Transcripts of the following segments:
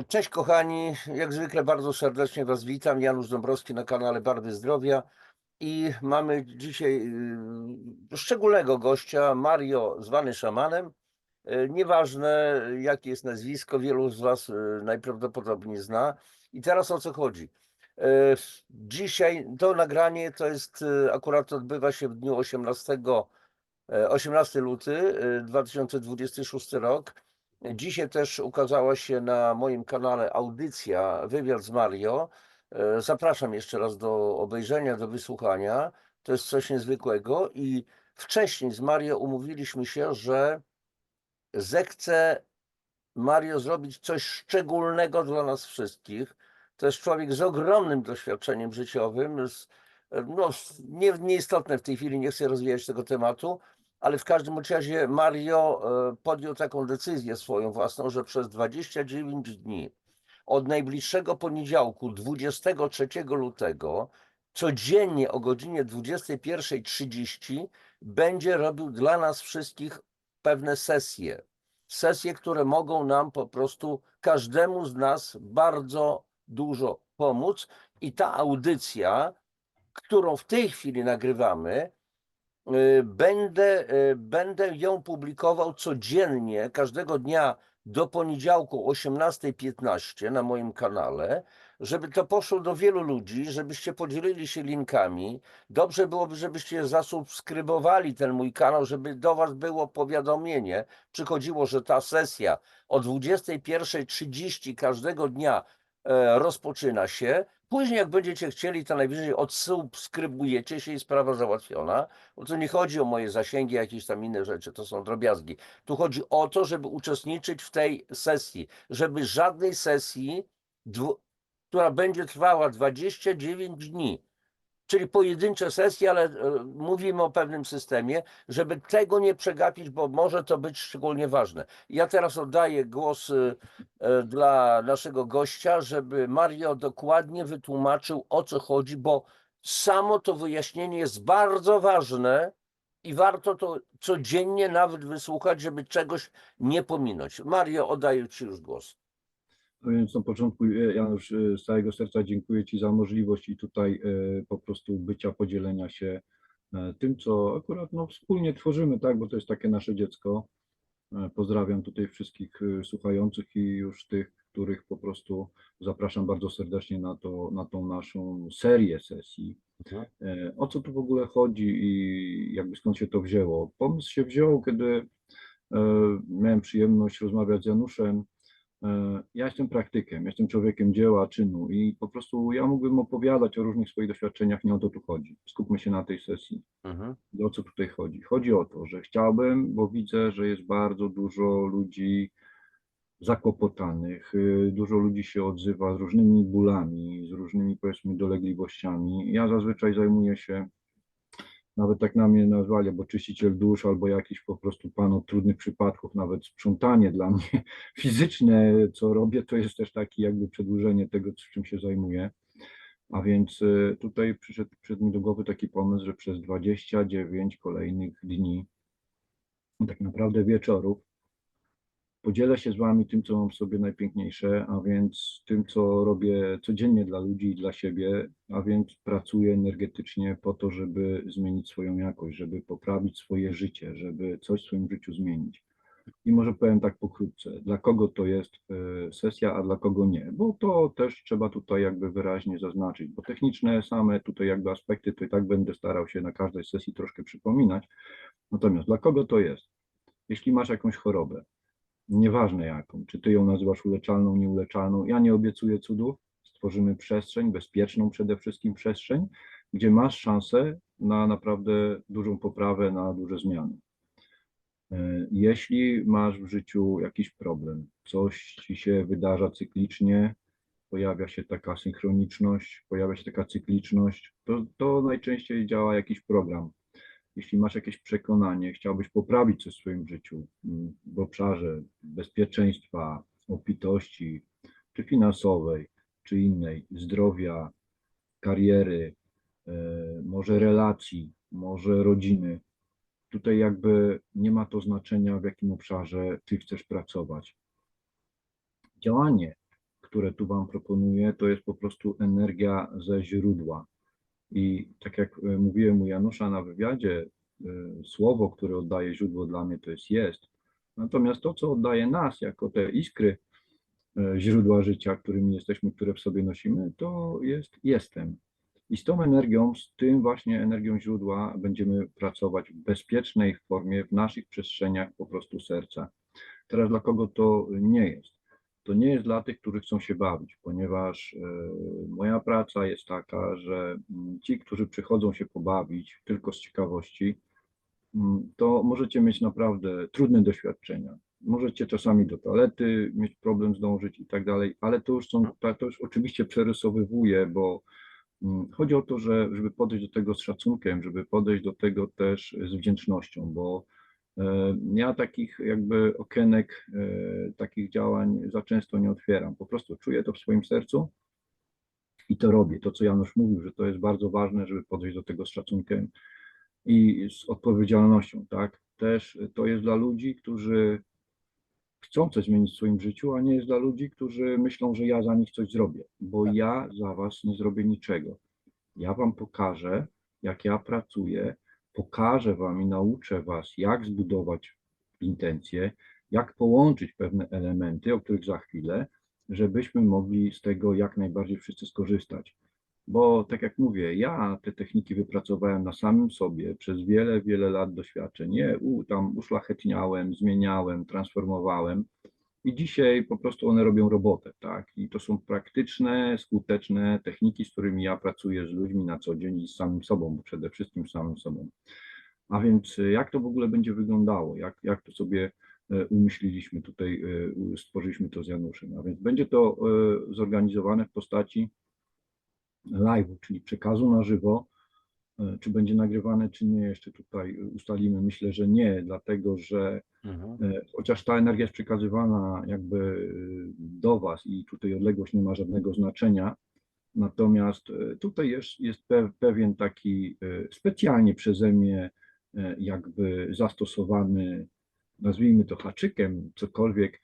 Cześć kochani, jak zwykle bardzo serdecznie Was witam. Janusz Dąbrowski na kanale Barwy Zdrowia i mamy dzisiaj szczególnego gościa, Mario, zwany szamanem. Nieważne jakie jest nazwisko, wielu z Was najprawdopodobniej zna. I teraz o co chodzi? Dzisiaj to nagranie to jest, akurat odbywa się w dniu 18 luty 2026 rok. Dzisiaj też ukazała się na moim kanale audycja, wywiad z Mario. Zapraszam jeszcze raz do obejrzenia, do wysłuchania. To jest coś niezwykłego i wcześniej z Mario umówiliśmy się, że zechce Mario zrobić coś szczególnego dla nas wszystkich. To jest człowiek z ogromnym doświadczeniem życiowym. No, nieistotne w tej chwili, nie chcę rozwijać tego tematu, ale w każdym razie Mario podjął taką decyzję swoją własną, że przez 29 dni od najbliższego poniedziałku, 23 lutego, codziennie o godzinie 21:30 będzie robił dla nas wszystkich pewne sesje. Sesje, które mogą nam po prostu, każdemu z nas bardzo dużo pomóc. I ta audycja, którą w tej chwili nagrywamy, będę ją publikował codziennie, każdego dnia do poniedziałku 18:15 na moim kanale, żeby to poszło do wielu ludzi, żebyście podzielili się linkami. Dobrze byłoby, żebyście zasubskrybowali ten mój kanał, żeby do Was było powiadomienie, przychodziło, że ta sesja o 21:30 każdego dnia rozpoczyna się. Później jak będziecie chcieli, to najwyżej odsubskrybujecie się i sprawa załatwiona. Bo tu nie chodzi o moje zasięgi, jakieś tam inne rzeczy, to są drobiazgi. Tu chodzi o to, żeby uczestniczyć w tej sesji, żeby żadnej sesji, która będzie trwała 29 dni, czyli pojedyncze sesje, ale mówimy o pewnym systemie, żeby tego nie przegapić, bo może to być szczególnie ważne. Ja teraz oddaję głos dla naszego gościa, żeby Mario dokładnie wytłumaczył, o co chodzi, bo samo to wyjaśnienie jest bardzo ważne i warto to codziennie nawet wysłuchać, żeby czegoś nie pominąć. Mario, oddaję Ci już głos. No więc na początku, Janusz, z całego serca dziękuję Ci za możliwość i tutaj po prostu bycia, podzielenia się tym, co akurat wspólnie tworzymy, tak, bo to jest takie nasze dziecko. Pozdrawiam tutaj wszystkich słuchających i już tych, których po prostu zapraszam bardzo serdecznie na tą naszą serię sesji. O co tu w ogóle chodzi i jakby skąd się to wzięło? Pomysł się wziął, kiedy miałem przyjemność rozmawiać z Januszem. Ja jestem praktykiem, jestem człowiekiem dzieła, czynu i po prostu ja mógłbym opowiadać o różnych swoich doświadczeniach, nie o to tu chodzi. Skupmy się na tej sesji. O co tutaj chodzi? Chodzi o to, że chciałbym, bo widzę, że jest bardzo dużo ludzi zakłopotanych, dużo ludzi się odzywa z różnymi bólami, z różnymi, powiedzmy, dolegliwościami. Ja zazwyczaj zajmuję się, nawet tak na mnie nazwali, albo czyściciel dusz, albo jakiś po prostu pan od trudnych przypadków, nawet sprzątanie dla mnie fizyczne, co robię, to jest też taki jakby przedłużenie tego, czym się zajmuję. A więc tutaj przyszedł mi do głowy taki pomysł, że przez 29 kolejnych dni, tak naprawdę wieczorów, podzielę się z Wami tym, co mam w sobie najpiękniejsze, a więc tym, co robię codziennie dla ludzi i dla siebie, a więc pracuję energetycznie po to, żeby zmienić swoją jakość, żeby poprawić swoje życie, żeby coś w swoim życiu zmienić. I może powiem tak pokrótce, dla kogo to jest sesja, a dla kogo nie, bo to też trzeba tutaj jakby wyraźnie zaznaczyć, bo techniczne same tutaj jakby aspekty, to i tak będę starał się na każdej sesji troszkę przypominać. Natomiast dla kogo to jest? Jeśli masz jakąś chorobę, nieważne jaką, czy ty ją nazywasz uleczalną, nieuleczalną, ja nie obiecuję cudów, stworzymy przestrzeń, bezpieczną przede wszystkim przestrzeń, gdzie masz szansę na naprawdę dużą poprawę, na duże zmiany. Jeśli masz w życiu jakiś problem, coś ci się wydarza cyklicznie, pojawia się taka synchroniczność, pojawia się taka cykliczność, to najczęściej działa jakiś program. Jeśli masz jakieś przekonanie, chciałbyś poprawić coś w swoim życiu w obszarze bezpieczeństwa, obfitości, czy finansowej, czy innej, zdrowia, kariery, może relacji, może rodziny, tutaj jakby nie ma to znaczenia, w jakim obszarze ty chcesz pracować. działanie, które tu Wam proponuję, to jest po prostu energia ze źródła. I tak jak mówiłem u Janusza na wywiadzie, słowo, które oddaje źródło dla mnie to jest. Natomiast to, co oddaje nas jako te iskry źródła życia, którymi jesteśmy, które w sobie nosimy, to jest jestem. I z tą energią, z tym właśnie energią źródła będziemy pracować w bezpiecznej formie, w naszych przestrzeniach po prostu serca. Teraz dla kogo to nie jest? To nie jest dla tych, którzy chcą się bawić, ponieważ moja praca jest taka, że ci, którzy przychodzą się pobawić tylko z ciekawości, to możecie mieć naprawdę trudne doświadczenia. Możecie czasami do toalety mieć problem zdążyć i tak dalej, ale to już oczywiście przerysowywuję, bo chodzi o to, żeby podejść do tego z szacunkiem, żeby podejść do tego też z wdzięcznością, bo ja takich jakby okienek, takich działań za często nie otwieram. Po prostu czuję to w swoim sercu i to robię. To, co Janusz mówił, że to jest bardzo ważne, żeby podejść do tego z szacunkiem i z odpowiedzialnością, tak? Też to jest dla ludzi, którzy chcą coś zmienić w swoim życiu, a nie jest dla ludzi, którzy myślą, że ja za nich coś zrobię, bo ja za was nie zrobię niczego. Ja wam pokażę, jak ja pracuję, pokażę wam i nauczę was, jak zbudować intencje, jak połączyć pewne elementy, o których za chwilę, żebyśmy mogli z tego jak najbardziej wszyscy skorzystać. Bo tak jak mówię, ja te techniki wypracowałem na samym sobie przez wiele, wiele lat doświadczeń. Tam uszlachetniałem, zmieniałem, transformowałem i dzisiaj po prostu one robią robotę, tak? I to są praktyczne, skuteczne techniki, z którymi ja pracuję z ludźmi na co dzień i z samym sobą, bo przede wszystkim z samym sobą. A więc jak to w ogóle będzie wyglądało? Jak to sobie umyśliliśmy tutaj, stworzyliśmy to z Januszem? A więc będzie to zorganizowane w postaci live'u, czyli przekazu na żywo. Czy będzie nagrywane, czy nie, jeszcze tutaj ustalimy. Myślę, że nie, dlatego że chociaż ta energia jest przekazywana jakby do Was i tutaj odległość nie ma żadnego znaczenia, natomiast tutaj jest pewien taki specjalnie przeze mnie jakby zastosowany, nazwijmy to haczykiem, cokolwiek,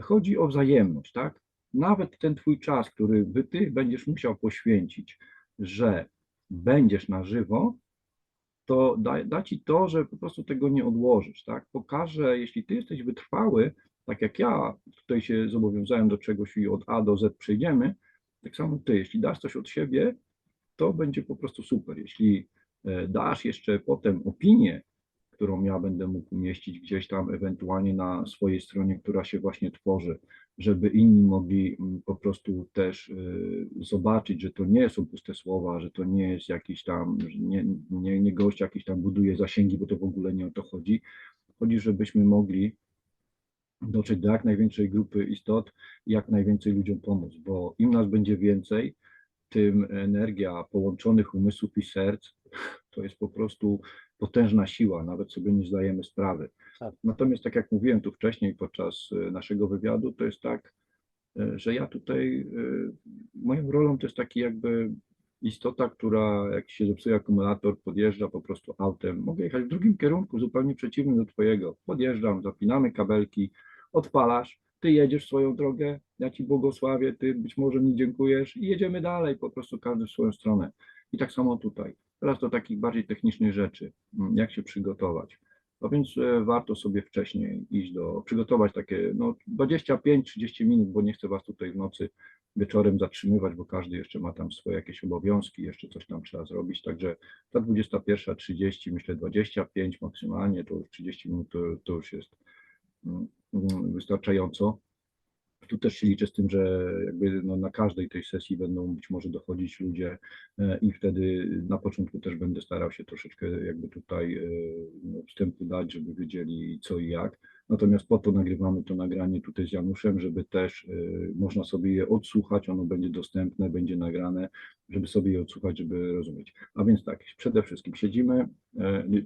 chodzi o wzajemność, tak? Nawet ten Twój czas, który Ty będziesz musiał poświęcić, że będziesz na żywo, to da Ci to, że po prostu tego nie odłożysz, tak? Pokaże, jeśli Ty jesteś wytrwały, tak jak ja tutaj się zobowiązałem do czegoś i od A do Z przejdziemy, tak samo Ty, jeśli dasz coś od siebie, to będzie po prostu super. Jeśli dasz jeszcze potem opinię, którą ja będę mógł umieścić gdzieś tam ewentualnie na swojej stronie, która się właśnie tworzy, żeby inni mogli po prostu też zobaczyć, że to nie są puste słowa, że to nie jest jakiś tam, nie gość jakiś tam buduje zasięgi, bo to w ogóle nie o to chodzi. Chodzi, żebyśmy mogli dotrzeć do jak największej grupy istot i jak najwięcej ludziom pomóc, bo im nas będzie więcej, tym energia połączonych umysłów i serc to jest po prostu potężna siła, nawet sobie nie zdajemy sprawy. Natomiast tak jak mówiłem tu wcześniej podczas naszego wywiadu, to jest tak, że ja tutaj, moją rolą to jest taki jakby istota, która jak się zepsuje akumulator, podjeżdża po prostu autem. Mogę jechać w drugim kierunku, zupełnie przeciwnym do twojego. Podjeżdżam, zapinamy kabelki, odpalasz, ty jedziesz swoją drogę, ja ci błogosławię, ty być może mi dziękujesz i jedziemy dalej, po prostu każdy w swoją stronę. I tak samo tutaj. Teraz do takich bardziej technicznych rzeczy, jak się przygotować. No więc warto sobie wcześniej przygotować takie 25-30 minut, bo nie chcę Was tutaj w nocy wieczorem zatrzymywać, bo każdy jeszcze ma tam swoje jakieś obowiązki, jeszcze coś tam trzeba zrobić, także ta 21:30, myślę 25 maksymalnie, to już 30 minut to już jest wystarczająco. Tu też się liczę z tym, że jakby na każdej tej sesji będą być może dochodzić ludzie i wtedy na początku też będę starał się troszeczkę jakby tutaj wstępu dać, żeby wiedzieli co i jak. Natomiast po to nagrywamy to nagranie tutaj z Januszem, żeby też można sobie je odsłuchać, ono będzie dostępne, będzie nagrane, żeby sobie je odsłuchać, żeby rozumieć. A więc tak, przede wszystkim siedzimy,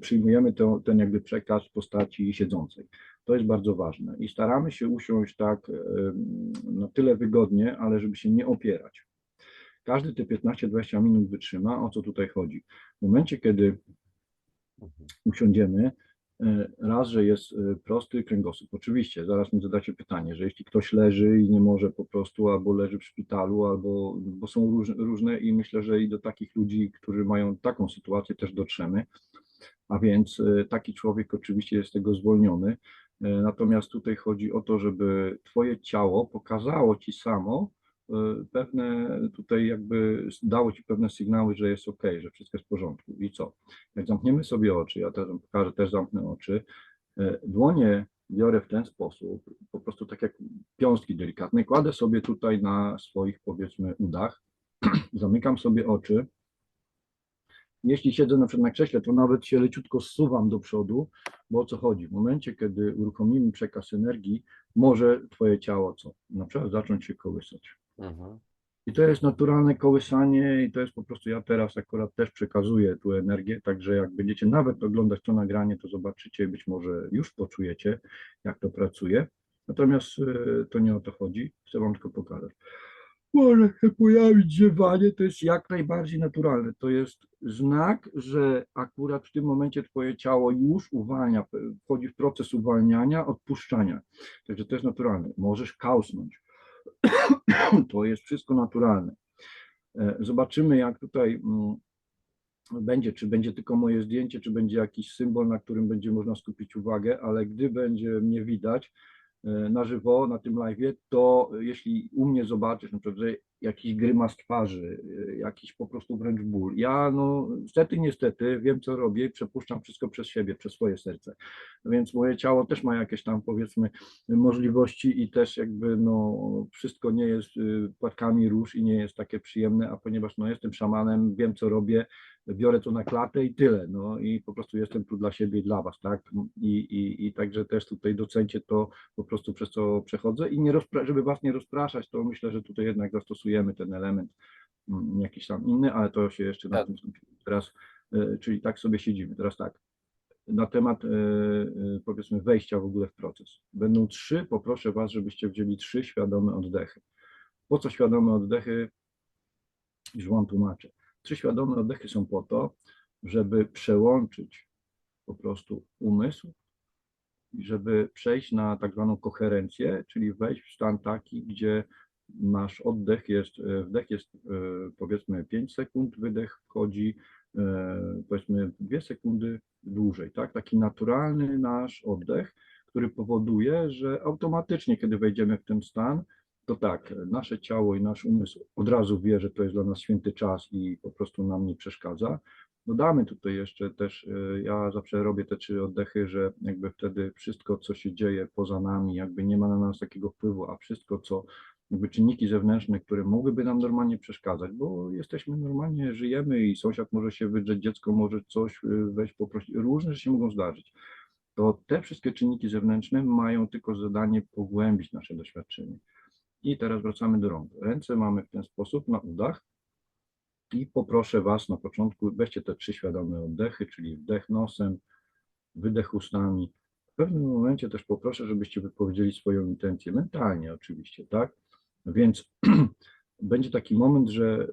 przyjmujemy ten jakby przekaz w postaci siedzącej. To jest bardzo ważne i staramy się usiąść tak na tyle wygodnie, ale żeby się nie opierać. Każdy te 15-20 minut wytrzyma, o co tutaj chodzi. W momencie, kiedy usiądziemy, Raz, że jest prosty kręgosłup. Oczywiście, zaraz mi zadacie pytanie, że jeśli ktoś leży i nie może po prostu, albo leży w szpitalu, albo, bo są różne i myślę, że i do takich ludzi, którzy mają taką sytuację, też dotrzemy. A więc taki człowiek oczywiście jest z tego zwolniony. Natomiast tutaj chodzi o to, żeby twoje ciało pokazało ci samo pewne, tutaj jakby dało ci pewne sygnały, że jest ok, że wszystko jest w porządku. I co? Jak zamkniemy sobie oczy, ja teraz pokażę, też zamknę oczy, dłonie biorę w ten sposób, po prostu tak jak piąstki delikatne, kładę sobie tutaj na swoich, powiedzmy, udach, zamykam sobie oczy. Jeśli siedzę na przykład na krześle, to nawet się leciutko zsuwam do przodu, bo o co chodzi? W momencie, kiedy uruchomimy przekaz energii, może twoje ciało co? Na przykład zacząć się kołysać. Mhm. I to jest naturalne kołysanie i to jest po prostu, ja teraz akurat też przekazuję tu energię, także jak będziecie nawet oglądać to nagranie, to zobaczycie, być może już poczujecie, jak to pracuje. Natomiast to nie o to chodzi, chcę wam tylko pokazać. Może się pojawić ziewanie, to jest jak najbardziej naturalne. To jest znak, że akurat w tym momencie twoje ciało już uwalnia, wchodzi w proces uwalniania, odpuszczania. Także to jest naturalne. Możesz kausnąć. To jest wszystko naturalne. Zobaczymy, jak tutaj będzie, czy będzie tylko moje zdjęcie, czy będzie jakiś symbol, na którym będzie można skupić uwagę, ale gdy będzie mnie widać na żywo, na tym live'ie, to jeśli u mnie zobaczysz na przykład, że jakiś grymas twarzy, jakiś po prostu wręcz ból, ja no niestety wiem, co robię i przepuszczam wszystko przez siebie, przez swoje serce. Więc moje ciało też ma jakieś tam, powiedzmy, możliwości i też jakby no wszystko nie jest płatkami róż i nie jest takie przyjemne, a ponieważ no jestem szamanem, wiem, co robię, biorę to na klatę i tyle, no i po prostu jestem tu dla siebie i dla was, tak, i także też tutaj docencie to po prostu przez co przechodzę i nie żeby was nie rozpraszać, to myślę, że tutaj jednak zastosujemy ten element jakiś tam inny, ale to się jeszcze na Tak. tym skupimy. Teraz, czyli tak sobie siedzimy, teraz tak, na temat powiedzmy wejścia w ogóle w proces. Będą 3, poproszę was, żebyście wzięli 3 świadome oddechy. Po co świadome oddechy? Już wam tłumaczę. 3 świadome oddechy są po to, żeby przełączyć po prostu umysł i żeby przejść na tak zwaną koherencję, czyli wejść w stan taki, gdzie nasz oddech jest, wdech jest powiedzmy 5 sekund, wydech wchodzi powiedzmy 2 sekundy dłużej, tak? Taki naturalny nasz oddech, który powoduje, że automatycznie, kiedy wejdziemy w ten stan, to tak, nasze ciało i nasz umysł od razu wie, że to jest dla nas święty czas i po prostu nam nie przeszkadza. Dodamy tutaj jeszcze też, ja zawsze robię te 3 oddechy, że jakby wtedy wszystko, co się dzieje poza nami, jakby nie ma na nas takiego wpływu, a wszystko, co jakby czynniki zewnętrzne, które mogłyby nam normalnie przeszkadzać, bo jesteśmy normalnie, żyjemy i sąsiad może się wydrzeć, dziecko może coś wejść, poprosić, różne rzeczy się mogą zdarzyć. To te wszystkie czynniki zewnętrzne mają tylko zadanie pogłębić nasze doświadczenie. I teraz wracamy do rąk. Ręce mamy w ten sposób na udach i poproszę was na początku, weźcie te 3 świadome oddechy, czyli wdech nosem, wydech ustami. W pewnym momencie też poproszę, żebyście wypowiedzieli swoją intencję, mentalnie oczywiście, tak? Więc będzie taki moment, że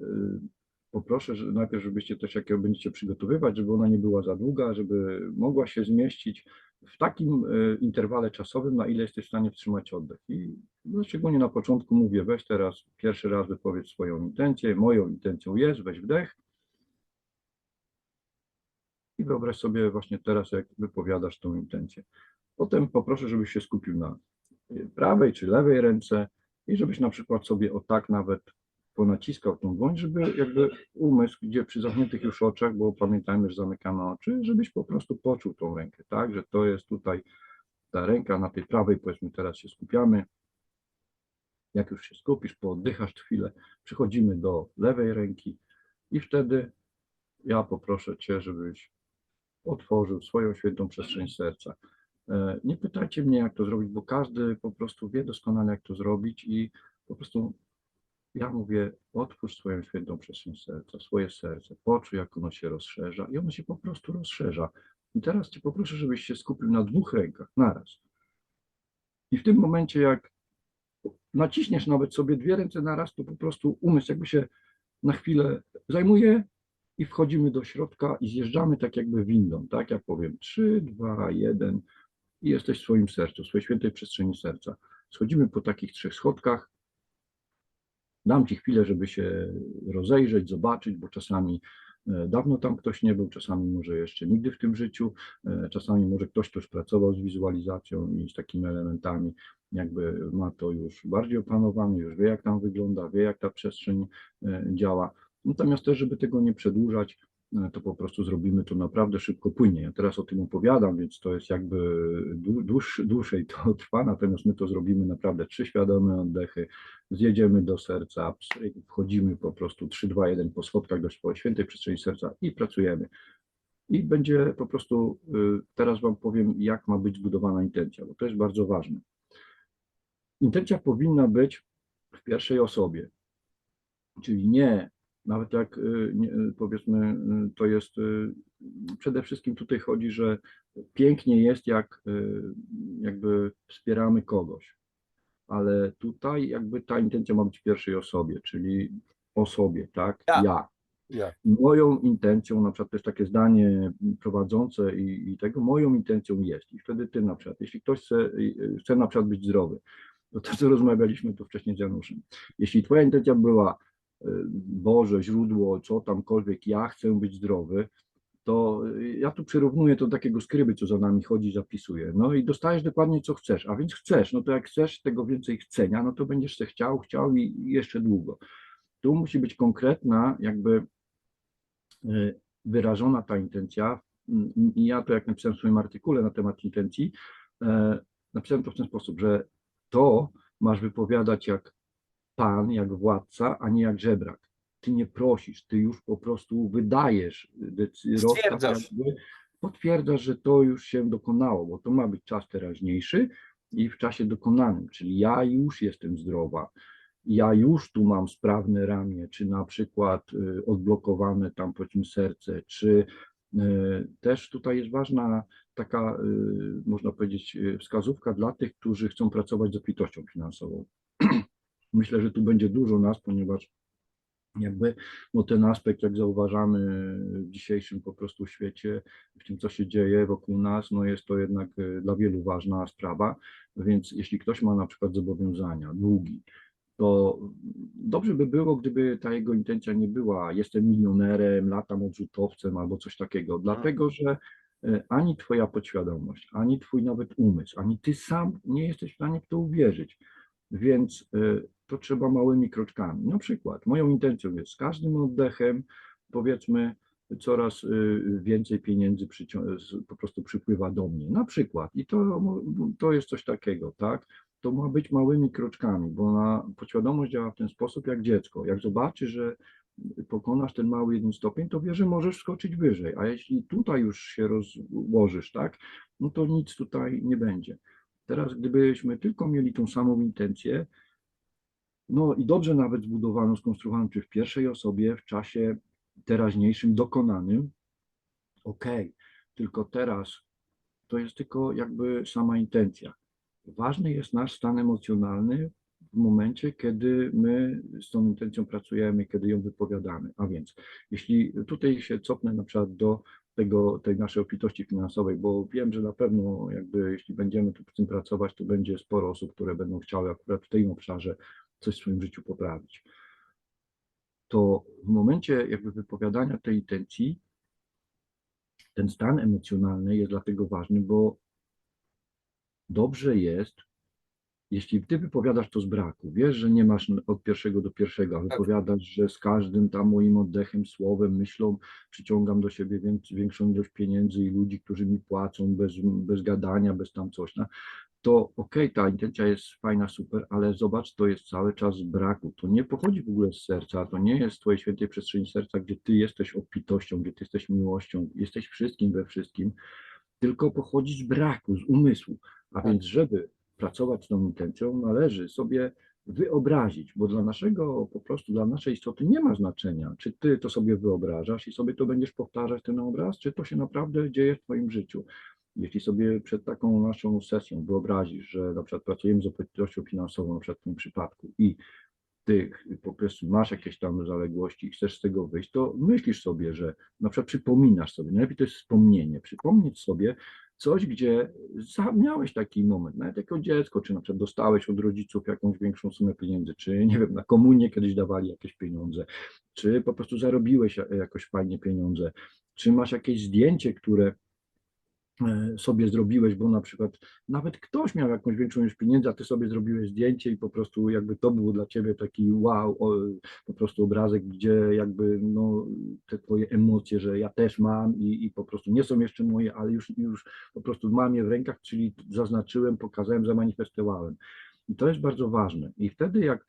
poproszę, że najpierw, żebyście też, jak ją będziecie przygotowywać, żeby ona nie była za długa, żeby mogła się zmieścić w takim interwale czasowym, na ile jesteś w stanie wstrzymać oddech. I no, szczególnie na początku mówię, weź teraz pierwszy raz wypowiedz swoją intencję. Moją intencją jest, weź wdech. I wyobraź sobie właśnie teraz, jak wypowiadasz tą intencję. Potem poproszę, żebyś się skupił na prawej czy lewej ręce i żebyś na przykład sobie o tak nawet ponaciskał tą dłoń, żeby jakby umysł, gdzie przy zamkniętych już oczach, bo pamiętajmy, że zamykamy oczy, żebyś po prostu poczuł tą rękę, tak, że to jest tutaj ta ręka na tej prawej, powiedzmy teraz się skupiamy. Jak już się skupisz, pooddychasz chwilę, przechodzimy do lewej ręki i wtedy ja poproszę Cię, żebyś otworzył swoją świętą przestrzeń serca. Nie pytajcie mnie, jak to zrobić, bo każdy po prostu wie doskonale, jak to zrobić i po prostu ja mówię, otwórz swoją świętą przestrzeń serca, swoje serce, poczuj, jak ono się rozszerza i ono się po prostu rozszerza. I teraz Cię poproszę, żebyś się skupił na 2 rękach naraz. I w tym momencie, jak naciśniesz nawet sobie 2 ręce naraz, to po prostu umysł jakby się na chwilę zajmuje i wchodzimy do środka i zjeżdżamy tak jakby windą, tak? Jak powiem 3, 2, 1 i jesteś w swoim sercu, w swojej świętej przestrzeni serca. Schodzimy po takich 3 schodkach. Dam Ci chwilę, żeby się rozejrzeć, zobaczyć, bo czasami dawno tam ktoś nie był, czasami może jeszcze nigdy w tym życiu, czasami może ktoś, kto już pracował z wizualizacją i z takimi elementami, jakby ma to już bardziej opanowane, już wie, jak tam wygląda, wie, jak ta przestrzeń działa. Natomiast też, żeby tego nie przedłużać, to po prostu zrobimy to naprawdę szybko, płynnie. Ja teraz o tym opowiadam, więc to jest jakby dłużej to trwa, natomiast my to zrobimy naprawdę 3 świadome oddechy, zjedziemy do serca, wchodzimy po prostu 3, 2, 1 po schodkach do swojej świętej przestrzeni serca i pracujemy. I będzie po prostu, teraz Wam powiem, jak ma być zbudowana intencja, bo to jest bardzo ważne. Intencja powinna być w pierwszej osobie, czyli nie, nawet jak powiedzmy, to jest, przede wszystkim tutaj chodzi, że pięknie jest, jak jakby wspieramy kogoś, ale tutaj jakby ta intencja ma być w pierwszej osobie, czyli o sobie, tak? Ja. Ja. Moją intencją, na przykład to jest takie zdanie prowadzące i tego, moją intencją jest. I wtedy ty na przykład, jeśli ktoś chce na przykład być zdrowy, to co rozmawialiśmy tu wcześniej z Januszem. Jeśli twoja intencja była Boże, źródło, co tamkolwiek, ja chcę być zdrowy, to ja tu przyrównuję to do takiego skryby, co za nami chodzi, zapisuje. No i dostajesz dokładnie, co chcesz, a więc chcesz, no to jak chcesz tego więcej chcenia, no to będziesz się chciał i jeszcze długo. Tu musi być konkretna, jakby wyrażona ta intencja. I ja to, jak napisałem w swoim artykule na temat intencji, napisałem to w ten sposób, że to masz wypowiadać jak Pan, jak władca, a nie jak żebrak. Ty nie prosisz, ty już po prostu wydajesz rozkaz, jakby potwierdzasz, że to już się dokonało, bo to ma być czas teraźniejszy i w czasie dokonanym, czyli ja już jestem zdrowa, ja już tu mam sprawne ramię, czy na przykład odblokowane tam powiedzmy serce, czy też tutaj jest ważna taka, można powiedzieć, wskazówka dla tych, którzy chcą pracować z obfitością finansową. Myślę, że tu będzie dużo nas, ponieważ jakby no ten aspekt, jak zauważamy w dzisiejszym po prostu świecie, w tym, co się dzieje wokół nas, no jest to jednak dla wielu ważna sprawa, więc jeśli ktoś ma na przykład zobowiązania, długi, to dobrze by było, gdyby ta jego intencja nie była jestem milionerem, latam odrzutowcem albo coś takiego, dlatego że ani twoja podświadomość, ani twój nawet umysł, ani ty sam nie jesteś w stanie w to uwierzyć. Więc to trzeba małymi kroczkami. Na przykład moją intencją jest z każdym oddechem, powiedzmy, coraz więcej pieniędzy po prostu przypływa do mnie. Na przykład. I to jest coś takiego, tak? To ma być małymi kroczkami, bo podświadomość działa w ten sposób jak dziecko. Jak zobaczy, że pokonasz ten mały 1 stopień, to wie, że możesz skoczyć wyżej. A jeśli tutaj już się rozłożysz, tak? No to nic tutaj nie będzie. Teraz, gdybyśmy tylko mieli tą samą intencję, no i dobrze nawet zbudowaną, skonstruowaną, czy w pierwszej osobie, w czasie teraźniejszym, dokonanym, tylko teraz to jest tylko jakby sama intencja. Ważny jest nasz stan emocjonalny w momencie, kiedy my z tą intencją pracujemy, kiedy ją wypowiadamy. A więc, jeśli tutaj się cofnę na przykład do tej naszej obfitości finansowej, bo wiem, że na pewno jakby jeśli będziemy tu z tym pracować, to będzie sporo osób, które będą chciały akurat w tym obszarze coś w swoim życiu poprawić. To w momencie jakby wypowiadania tej intencji, ten stan emocjonalny jest dlatego ważny, bo dobrze jest, jeśli ty wypowiadasz to z braku, wiesz, że nie masz od pierwszego do pierwszego, a wypowiadasz, że z każdym tam moim oddechem, słowem, myślą przyciągam do siebie większą ilość pieniędzy i ludzi, którzy mi płacą bez gadania, bez tam coś, no, to ta intencja jest fajna, super, ale zobacz, to jest cały czas z braku. To nie pochodzi w ogóle z serca, to nie jest z twojej świętej przestrzeni serca, gdzie ty jesteś obfitością, gdzie ty jesteś miłością, jesteś wszystkim we wszystkim, tylko pochodzi z braku, z umysłu. A więc, żeby pracować z tą intencją, należy sobie wyobrazić, bo dla naszej istoty nie ma znaczenia, czy ty to sobie wyobrażasz i sobie to będziesz powtarzać ten obraz, czy to się naprawdę dzieje w twoim życiu. Jeśli sobie przed taką naszą sesją wyobrazisz, że na przykład pracujemy z obfitością finansową, na przykład w tym przypadku, i ty po prostu masz jakieś tam zaległości i chcesz z tego wyjść, to myślisz sobie, że na przykład przypominasz sobie, najlepiej to jest wspomnienie, przypomnieć sobie coś, gdzie miałeś taki moment, nawet jako dziecko, czy na przykład dostałeś od rodziców jakąś większą sumę pieniędzy, czy nie wiem, na komunię kiedyś dawali jakieś pieniądze, czy po prostu zarobiłeś jakoś fajnie pieniądze, czy masz jakieś zdjęcie, które sobie zrobiłeś, bo na przykład nawet ktoś miał jakąś większą już pieniędzy, a ty sobie zrobiłeś zdjęcie i po prostu jakby to było dla ciebie taki wow, po prostu obrazek, gdzie jakby no, te twoje emocje, że ja też mam i po prostu nie są jeszcze moje, ale już po prostu mam je w rękach, czyli zaznaczyłem, pokazałem, zamanifestowałem. I to jest bardzo ważne. I wtedy jak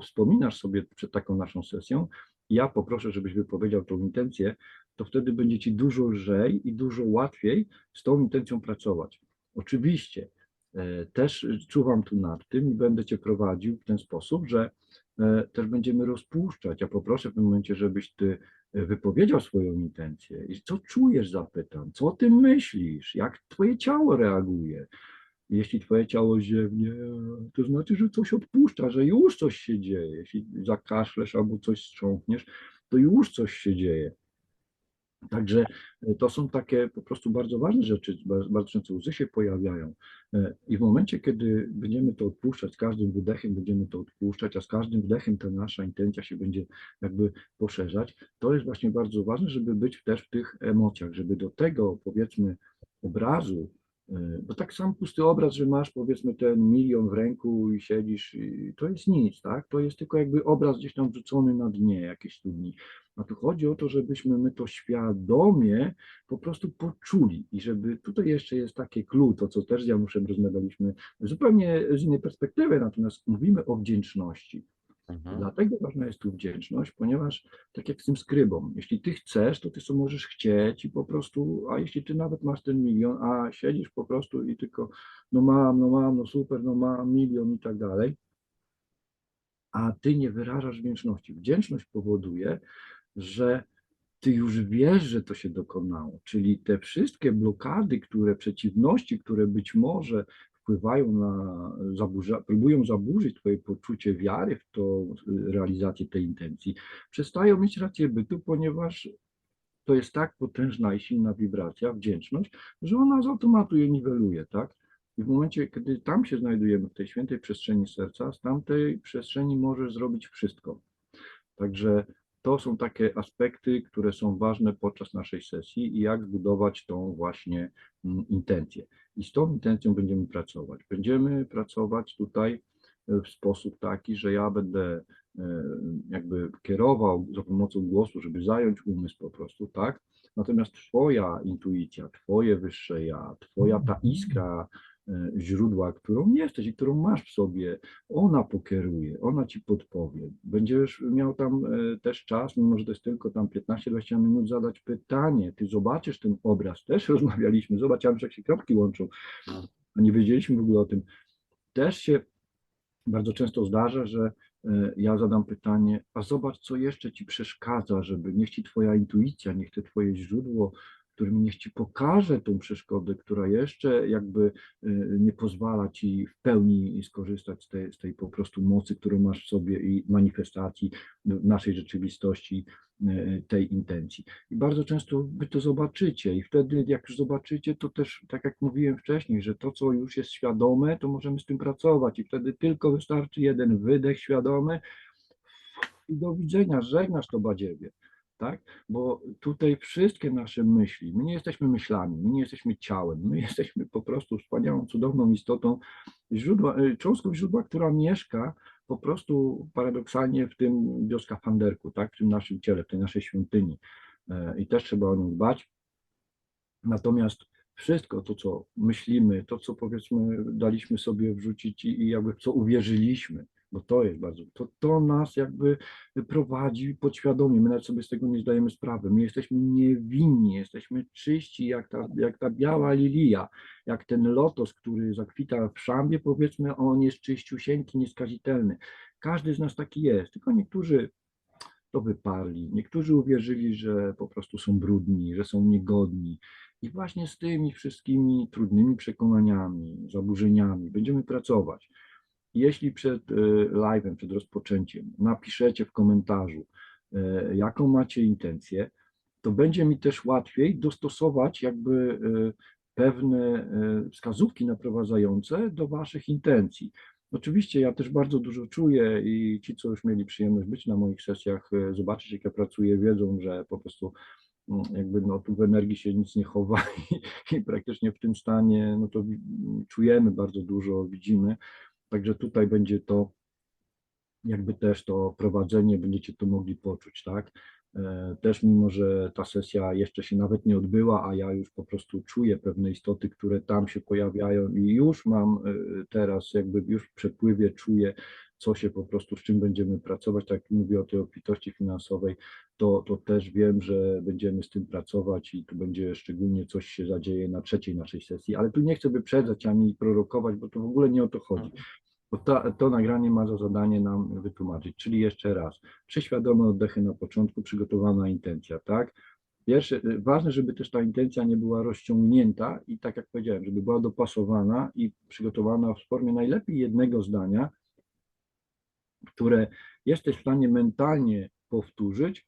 wspominasz sobie przed taką naszą sesją, ja poproszę, żebyś wypowiedział tą intencję, to wtedy będzie ci dużo lżej i dużo łatwiej z tą intencją pracować. Oczywiście też czuwam tu nad tym i będę cię prowadził w ten sposób, że też będziemy rozpuszczać. Ja poproszę w tym momencie, żebyś ty wypowiedział swoją intencję i co czujesz, zapytam, co ty myślisz, jak twoje ciało reaguje. Jeśli twoje ciało ziewnie, to znaczy, że coś odpuszcza, że już coś się dzieje. Jeśli zakaszlesz albo coś strząkniesz, to już coś się dzieje. Także to są takie po prostu bardzo ważne rzeczy, bardzo często łzy się pojawiają i w momencie, kiedy będziemy to odpuszczać, z każdym wydechem będziemy to odpuszczać, a z każdym wdechem ta nasza intencja się będzie jakby poszerzać, to jest właśnie bardzo ważne, żeby być też w tych emocjach, żeby do tego powiedzmy obrazu, bo tak sam pusty obraz, że masz powiedzmy ten milion w ręku i siedzisz, i to jest nic, tak? To jest tylko jakby obraz gdzieś tam wrzucony na dnie jakiejś studni. A tu chodzi o to, żebyśmy my to świadomie po prostu poczuli i żeby tutaj jeszcze jest takie clue, to co też z Januszem rozmawialiśmy zupełnie z innej perspektywy, natomiast mówimy o wdzięczności. Mhm. Dlatego ważna jest tu wdzięczność, ponieważ tak jak z tym skrybą, jeśli ty chcesz, to ty sobie możesz chcieć i po prostu, a jeśli ty nawet masz ten milion, a siedzisz po prostu i tylko no mam, no super, no mam milion i tak dalej, a ty nie wyrażasz wdzięczności. Wdzięczność powoduje, że ty już wiesz, że to się dokonało, czyli te wszystkie blokady, przeciwności, które być może wpływają próbują zaburzyć twoje poczucie wiary w to, realizację tej intencji, przestają mieć rację bytu, ponieważ to jest tak potężna i silna wibracja, wdzięczność, że ona z automatu je niweluje, tak? I w momencie, kiedy tam się znajdujemy, w tej świętej przestrzeni serca, z tamtej przestrzeni możesz zrobić wszystko. Także to są takie aspekty, które są ważne podczas naszej sesji i jak zbudować tą właśnie intencję. I z tą intencją będziemy pracować. Będziemy pracować tutaj w sposób taki, że ja będę jakby kierował za pomocą głosu, żeby zająć umysł po prostu, tak? Natomiast twoja intuicja, twoje wyższe ja, twoja ta iskra źródła, którą jesteś i którą masz w sobie, ona pokieruje, ona ci podpowie. Będziesz miał tam też czas, mimo że to jest tylko tam 15-20 minut, zadać pytanie. Ty zobaczysz ten obraz, też rozmawialiśmy, zobaczyłem, jak się kropki łączą, a nie wiedzieliśmy w ogóle o tym. Też się bardzo często zdarza, że ja zadam pytanie, a zobacz, co jeszcze ci przeszkadza, żeby niech ci twoja intuicja, niech to twoje źródło, którym niech ci pokaże tą przeszkodę, która jeszcze jakby nie pozwala ci w pełni skorzystać z tej po prostu mocy, którą masz w sobie i manifestacji w naszej rzeczywistości tej intencji. I bardzo często wy to zobaczycie i wtedy jak już zobaczycie, to też tak jak mówiłem wcześniej, że to co już jest świadome, to możemy z tym pracować i wtedy tylko wystarczy jeden wydech świadomy i do widzenia, żegnasz to badziewie, tak? Bo tutaj wszystkie nasze myśli, my nie jesteśmy myślami, my nie jesteśmy ciałem, my jesteśmy po prostu wspaniałą, cudowną istotą, cząstką źródła, która mieszka po prostu paradoksalnie w tym bioskafanderku, tak? W tym naszym ciele, w tej naszej świątyni i też trzeba o nią dbać. Natomiast wszystko to, co myślimy, to, co powiedzmy daliśmy sobie wrzucić i jakby w co uwierzyliśmy, bo to jest bardzo, to nas jakby prowadzi podświadomie, my nawet sobie z tego nie zdajemy sprawy, my jesteśmy niewinni, jesteśmy czyści jak ta biała lilia, jak ten lotos, który zakwita w szambie, powiedzmy, on jest czyściusieńki, nieskazitelny. Każdy z nas taki jest, tylko niektórzy to wyparli, niektórzy uwierzyli, że po prostu są brudni, że są niegodni. I właśnie z tymi wszystkimi trudnymi przekonaniami, zaburzeniami będziemy pracować. jeśli przed live'em, przed rozpoczęciem napiszecie w komentarzu, jaką macie intencję, to będzie mi też łatwiej dostosować jakby pewne wskazówki naprowadzające do waszych intencji. Oczywiście ja też bardzo dużo czuję i ci, co już mieli przyjemność być na moich sesjach, zobaczyć, jak ja pracuję, wiedzą, że po prostu jakby no, tu w energii się nic nie chowa i praktycznie w tym stanie no to czujemy bardzo dużo, widzimy. Także tutaj będzie to jakby też to prowadzenie, będziecie to mogli poczuć, tak? Też mimo, że ta sesja jeszcze się nawet nie odbyła, a ja już po prostu czuję pewne istoty, które tam się pojawiają i już mam teraz jakby już w przepływie czuję, co się po prostu, z czym będziemy pracować, tak jak mówię o tej obfitości finansowej, to też wiem, że będziemy z tym pracować i tu będzie szczególnie coś się zadzieje na trzeciej naszej sesji, ale tu nie chcę wyprzedzać ani prorokować, bo to w ogóle nie o to chodzi. Bo to nagranie ma za zadanie nam wytłumaczyć, czyli jeszcze raz, 3 świadome oddechy na początku, przygotowana intencja, tak? Pierwsze, ważne, żeby też ta intencja nie była rozciągnięta i tak jak powiedziałem, żeby była dopasowana i przygotowana w formie najlepiej jednego zdania, które jesteś w stanie mentalnie powtórzyć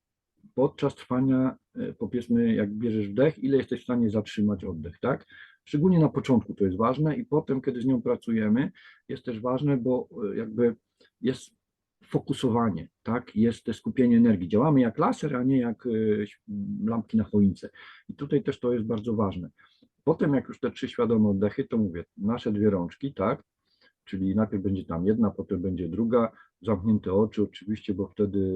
podczas trwania, powiedzmy, jak bierzesz wdech, ile jesteś w stanie zatrzymać oddech, tak? Szczególnie na początku to jest ważne i potem, kiedy z nią pracujemy, jest też ważne, bo jakby jest fokusowanie, tak? Jest też skupienie energii. Działamy jak laser, a nie jak lampki na choince. I tutaj też to jest bardzo ważne. Potem, jak już te 3 świadome oddechy, to mówię, nasze 2 rączki, tak? Czyli najpierw będzie tam jedna, potem będzie druga, zamknięte oczy oczywiście, bo wtedy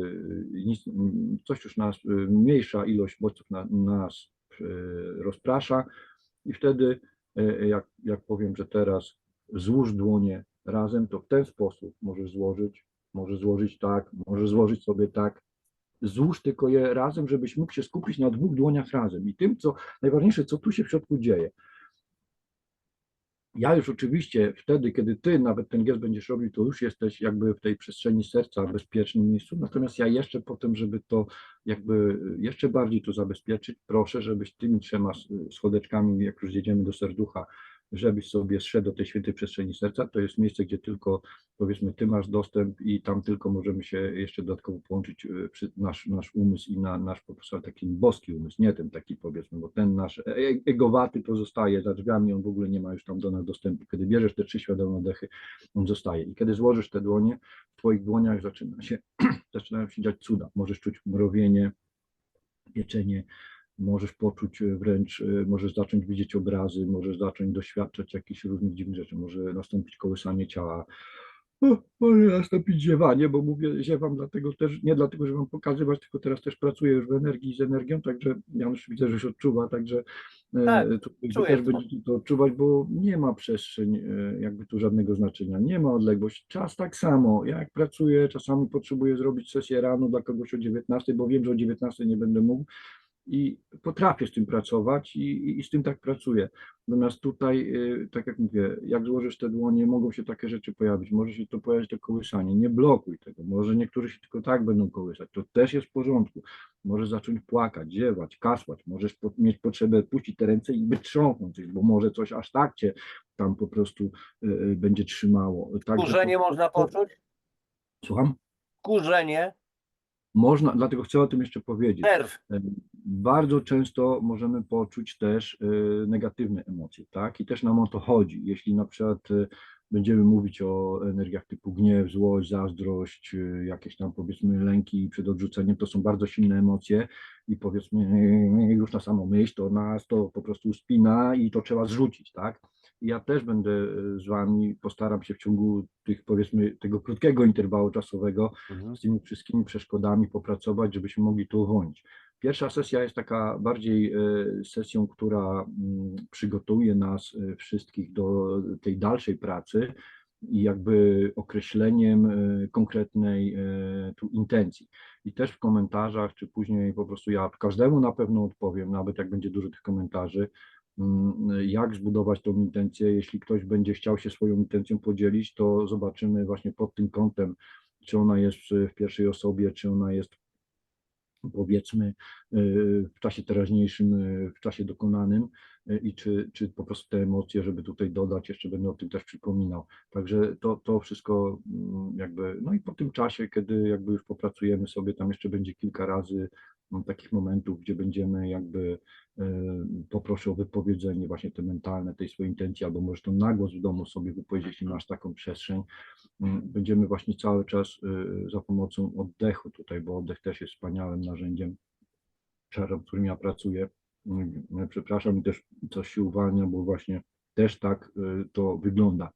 coś już nas, mniejsza ilość bodźców nas rozprasza i wtedy jak powiem, że teraz złóż dłonie razem, to w ten sposób możesz złożyć tak, możesz złożyć sobie tak, złóż tylko je razem, żebyś mógł się skupić na 2 dłoniach razem i tym, co najważniejsze, co tu się w środku dzieje. Ja już oczywiście wtedy, kiedy ty nawet ten gest będziesz robił, to już jesteś jakby w tej przestrzeni serca, w bezpiecznym miejscu. Natomiast ja jeszcze potem, żeby to jakby jeszcze bardziej to zabezpieczyć, proszę, żebyś tymi 3 schodeczkami, jak już jedziemy do serducha, żebyś sobie zszedł do tej świętej przestrzeni serca. To jest miejsce, gdzie tylko powiedzmy ty masz dostęp i tam tylko możemy się jeszcze dodatkowo połączyć nasz umysł i nasz po prostu taki boski umysł, nie ten taki powiedzmy, bo ten nasz egowaty pozostaje za drzwiami, on w ogóle nie ma już tam do nas dostępu. Kiedy bierzesz te 3 świadome oddechy, on zostaje. I kiedy złożysz te dłonie, w twoich dłoniach zaczynają się dziać cuda. Możesz czuć mrowienie, pieczenie, możesz poczuć wręcz, możesz zacząć widzieć obrazy, możesz zacząć doświadczać jakichś różnych dziwnych rzeczy, może nastąpić kołysanie ciała, może nastąpić ziewanie, bo mówię ziewam dlatego też, nie dlatego, że wam pokazywać, tylko teraz też pracuję już w energii z energią, także Janusz widzę, że się odczuwa, także Tak, wy czuję też to. będziecie to odczuwać, bo nie ma przestrzeń jakby tu żadnego znaczenia, nie ma odległości. Czas tak samo, ja jak pracuję, czasami potrzebuję zrobić sesję rano dla kogoś o 19, bo wiem, że o 19 nie będę mógł, i potrafię z tym pracować i z tym tak pracuję. Natomiast tutaj, tak jak mówię, jak złożysz te dłonie, mogą się takie rzeczy pojawić. Może się to pojawić to kołysanie. Nie blokuj tego. Może niektórzy się tylko tak będą kołysać. To też jest w porządku. Możesz zacząć płakać, ziewać, kasłać. Możesz mieć potrzebę puścić te ręce i wytrząsnąć coś, bo może coś aż tak cię tam po prostu będzie trzymało. Także Kurzenie można poczuć? słucham? Kurzenie, Można, dlatego chcę o tym jeszcze powiedzieć. nerw. Bardzo często możemy poczuć też negatywne emocje, tak? I też nam o to chodzi. Jeśli na przykład będziemy mówić o energiach typu gniew, złość, zazdrość, jakieś tam powiedzmy lęki przed odrzuceniem, to są bardzo silne emocje i powiedzmy już na samą myśl to nas to po prostu spina i to trzeba zrzucić, tak? I ja też będę z wami, postaram się w ciągu tych powiedzmy tego krótkiego interwału czasowego z tymi wszystkimi przeszkodami popracować, żebyśmy mogli to uwolnić. Pierwsza sesja jest taka bardziej sesją, która przygotuje nas wszystkich do tej dalszej pracy i jakby określeniem konkretnej tu intencji. I też w komentarzach, czy później po prostu ja każdemu na pewno odpowiem, nawet jak będzie dużo tych komentarzy, jak zbudować tą intencję. Jeśli ktoś będzie chciał się swoją intencją podzielić, to zobaczymy właśnie pod tym kątem, czy ona jest w pierwszej osobie, czy ona jest powiedzmy w czasie teraźniejszym, w czasie dokonanym i czy po prostu te emocje, żeby tutaj dodać, jeszcze będę o tym też przypominał. Także to wszystko jakby, no i po tym czasie, kiedy jakby już popracujemy sobie, tam jeszcze będzie kilka razy takich momentów, gdzie będziemy jakby, poproszę o wypowiedzenie właśnie te mentalne, tej swojej intencji, albo możesz to na głos w domu sobie wypowiedzieć, jeśli masz taką przestrzeń. Będziemy właśnie cały czas za pomocą oddechu tutaj, bo oddech też jest wspaniałym narzędziem, którym ja pracuję. Przepraszam, i też coś się uwalnia, bo właśnie też tak to wygląda.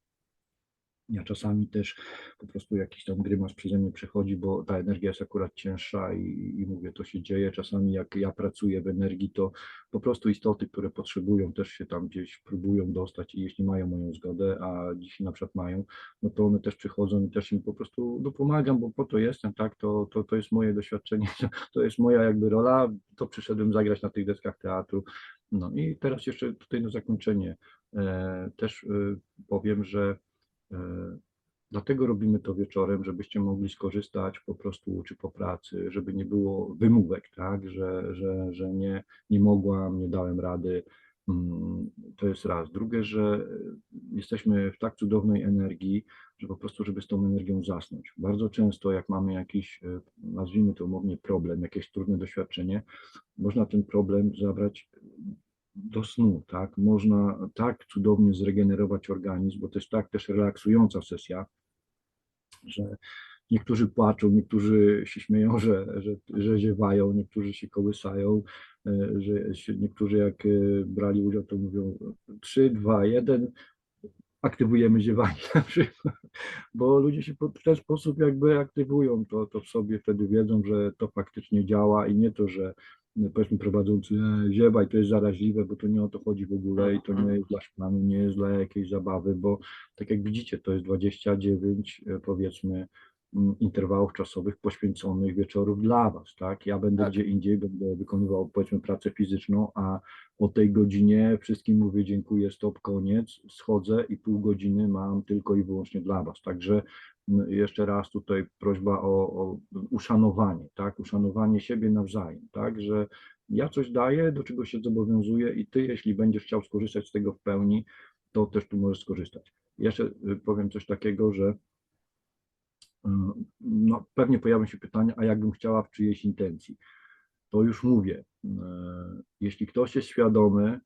Ja czasami też po prostu jakiś tam grymas przeze mnie przechodzi, bo ta energia jest akurat cięższa i mówię, to się dzieje. Czasami jak ja pracuję w energii, to po prostu istoty, które potrzebują, też się tam gdzieś próbują dostać i jeśli mają moją zgodę, a dzisiaj na przykład mają, no to one też przychodzą i też im po prostu pomagam, bo po to jestem, tak, to jest moje doświadczenie, to jest moja jakby rola, to przyszedłem zagrać na tych deskach teatru. No i teraz jeszcze tutaj na zakończenie też powiem, że dlatego robimy to wieczorem, żebyście mogli skorzystać po prostu czy po pracy, żeby nie było wymówek, tak, że nie mogłam, nie dałem rady. To jest raz. Drugie, że jesteśmy w tak cudownej energii, że po prostu, żeby z tą energią zasnąć. Bardzo często, jak mamy jakiś, nazwijmy to umownie, problem, jakieś trudne doświadczenie, można ten problem zabrać do snu, tak? Można tak cudownie zregenerować organizm, bo to jest tak też relaksująca sesja, że niektórzy płaczą, niektórzy się śmieją, że ziewają, niektórzy się kołysają, niektórzy jak brali udział, to mówią 3, 2, 1, aktywujemy ziewanie na przykład, bo ludzie się w ten sposób jakby aktywują, to w sobie wtedy wiedzą, że to faktycznie działa i nie to, że powiedzmy prowadzący ziewaj, to jest zaraźliwe, bo to nie o to chodzi w ogóle i to nie jest dla szplanu, nie jest dla jakiejś zabawy, bo tak jak widzicie, to jest 29 powiedzmy interwałów czasowych poświęconych wieczorów dla Was, tak? Ja będę Tak. gdzie indziej, będę wykonywał powiedzmy pracę fizyczną, a o tej godzinie wszystkim mówię dziękuję, stop, koniec, schodzę i pół godziny mam tylko i wyłącznie dla Was. Także jeszcze raz tutaj prośba o uszanowanie, tak? Uszanowanie siebie nawzajem, tak? Że ja coś daję, do czego się zobowiązuję i Ty, jeśli będziesz chciał skorzystać z tego w pełni, to też tu możesz skorzystać. Jeszcze powiem coś takiego, że no, pewnie pojawią się pytania, a jakbym chciała w czyjejś intencji. To już mówię, jeśli ktoś jest świadomy,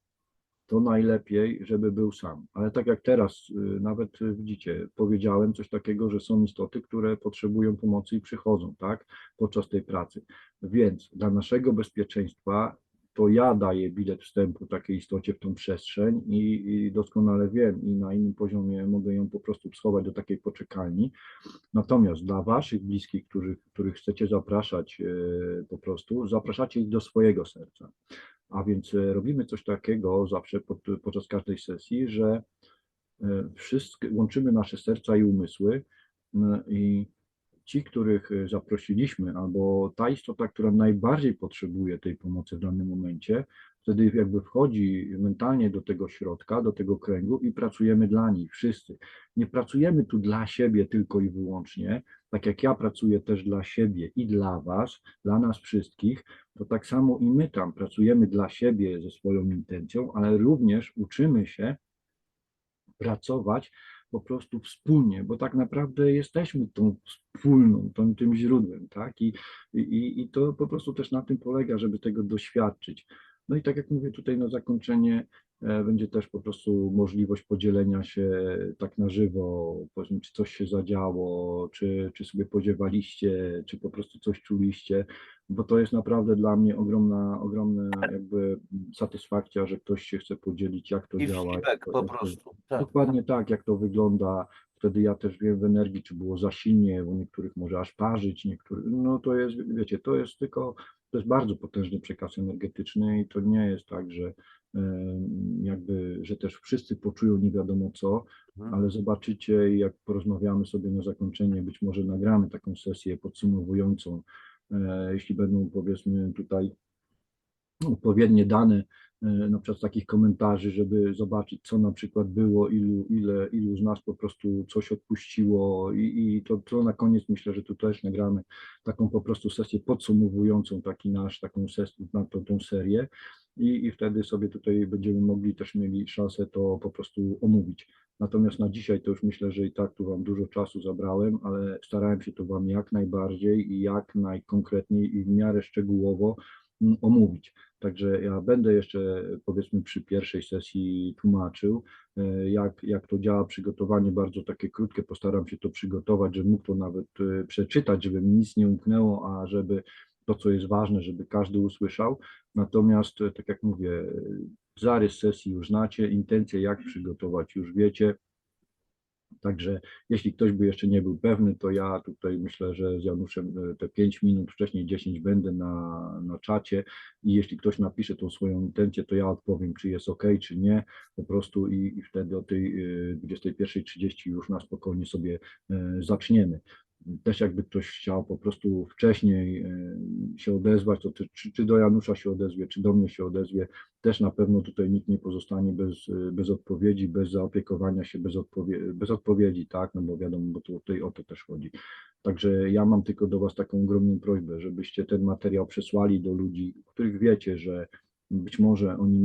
to najlepiej, żeby był sam. Ale tak jak teraz, nawet widzicie, powiedziałem coś takiego, że są istoty, które potrzebują pomocy i przychodzą, tak, podczas tej pracy. Więc dla naszego bezpieczeństwa to ja daję bilet wstępu takiej istocie w tą przestrzeń i doskonale wiem i na innym poziomie mogę ją po prostu schować do takiej poczekalni. Natomiast dla Waszych bliskich, których chcecie zapraszać po prostu, zapraszacie ich do swojego serca. A więc robimy coś takiego zawsze podczas każdej sesji, że łączymy nasze serca i umysły i ci, których zaprosiliśmy, albo ta istota, która najbardziej potrzebuje tej pomocy w danym momencie, wtedy jakby wchodzi mentalnie do tego środka, do tego kręgu i pracujemy dla nich wszyscy. Nie pracujemy tu dla siebie tylko i wyłącznie, tak jak ja pracuję też dla siebie i dla Was, dla nas wszystkich, to tak samo i my tam pracujemy dla siebie ze swoją intencją, ale również uczymy się pracować po prostu wspólnie, bo tak naprawdę jesteśmy tą wspólną, tym źródłem, tak? I to po prostu też na tym polega, żeby tego doświadczyć. No i tak jak mówię tutaj na zakończenie, będzie też po prostu możliwość podzielenia się tak na żywo, powiedzmy, czy coś się zadziało, czy sobie podziewaliście, czy po prostu coś czuliście, bo to jest naprawdę dla mnie ogromna jakby satysfakcja, że ktoś się chce podzielić, jak to I działa. feedback po prostu. Tak. Dokładnie tak, jak to wygląda. Wtedy ja też wiem w energii, czy było za silnie, u niektórych może aż parzyć, niektórych, no to jest, wiecie, to jest bardzo potężny przekaz energetyczny i to nie jest tak, że jakby, że też wszyscy poczują nie wiadomo co, ale zobaczycie, jak porozmawiamy sobie na zakończenie, być może nagramy taką sesję podsumowującą, jeśli będą powiedzmy tutaj odpowiednie dane na przykład takich komentarzy, żeby zobaczyć, co na przykład było, ilu z nas po prostu coś odpuściło i to na koniec myślę, że tu też nagramy taką po prostu sesję podsumowującą taką sesję, tą serię i wtedy sobie tutaj będziemy mogli też mieli szansę to po prostu omówić. Natomiast na dzisiaj to już myślę, że i tak tu Wam dużo czasu zabrałem, ale starałem się to Wam jak najbardziej i jak najkonkretniej i w miarę szczegółowo omówić. Także ja będę jeszcze powiedzmy przy pierwszej sesji tłumaczył, jak to działa przygotowanie, bardzo takie krótkie, postaram się to przygotować, żebym mógł to nawet przeczytać, żeby mi nic nie umknęło, a żeby to, co jest ważne, żeby każdy usłyszał. Natomiast, tak jak mówię, zarys sesji już znacie, intencje jak przygotować już wiecie. Także jeśli ktoś by jeszcze nie był pewny, to ja tutaj myślę, że z Januszem te 5 minut, wcześniej 10 będę na czacie i jeśli ktoś napisze tą swoją intencję, to ja odpowiem, czy jest OK, czy nie, po prostu i wtedy o tej 21:30 już na spokojnie sobie zaczniemy. Też jakby ktoś chciał po prostu wcześniej się odezwać, to czy do Janusza się odezwie, czy do mnie się odezwie, też na pewno tutaj nikt nie pozostanie bez odpowiedzi, bez zaopiekowania się, bez odpowiedzi, tak, no bo wiadomo, bo tutaj o to też chodzi. Także ja mam tylko do Was taką ogromną prośbę, żebyście ten materiał przesłali do ludzi, których wiecie, że być może oni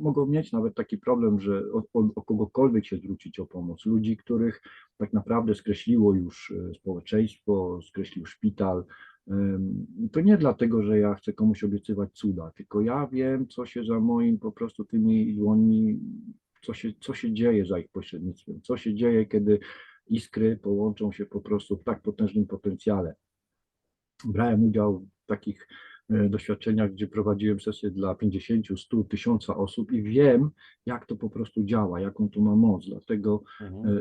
mogą mieć nawet taki problem, że o kogokolwiek się zwrócić o pomoc. Ludzi, których tak naprawdę skreśliło już społeczeństwo, skreślił szpital. To nie dlatego, że ja chcę komuś obiecywać cuda, tylko ja wiem, co się za moim po prostu tymi dłońmi, co się dzieje za ich pośrednictwem, co się dzieje, kiedy iskry połączą się po prostu w tak potężnym potencjale. Brałem udział w takich doświadczeniach, gdzie prowadziłem sesję dla 50, 100, 1000 osób i wiem, jak to po prostu działa, jaką to ma moc. Dlatego